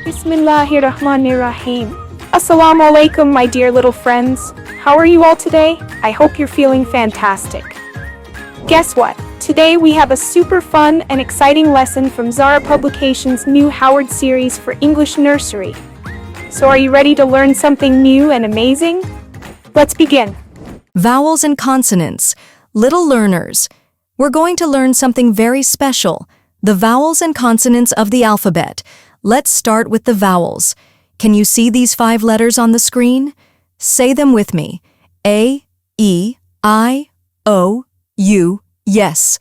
Bismillahirrahmanirrahim. Assalamu alaikum, my dear little friends. How are you all today? I hope you're feeling fantastic. Guess what? Today we have a super fun and exciting lesson from Zara Publications' new Howard series for English Nursery. So are you ready to learn something new and amazing? Let's begin. Vowels and consonants. Little learners. We're going to learn something very special, the vowels and consonants of the alphabet. Let's start with the vowels. Can you see these 5 letters on the screen? Say them with me. A, E, I, O, U, yes.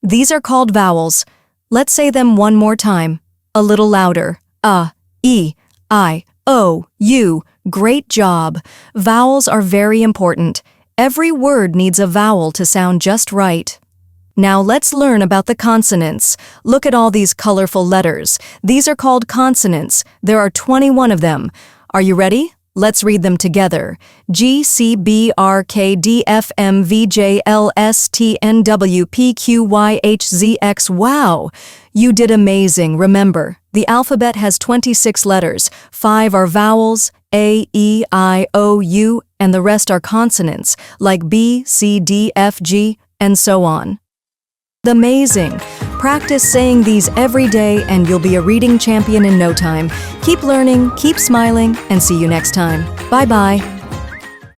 These are called vowels. Let's say them one more time. A little louder. A, E, I, O, U. Great job. Vowels are very important. Every word needs a vowel to sound just right. Now let's learn about the consonants. Look at all these colorful letters. These are called consonants. There are 21 of them. Are you ready? Let's read them together. G, C, B, R, K, D, F, M, V, J, L, S, T, N, W, P, Q, Y, H, Z, X. Wow! You did amazing. Remember, the alphabet has 26 letters. 5 are vowels, A, E, I, O, U, and the rest are consonants, like B, C, D, F, G, and so on. Amazing! Practice saying these every day and you'll be a reading champion in no time. Keep learning, keep smiling, and see you next time. Bye-bye.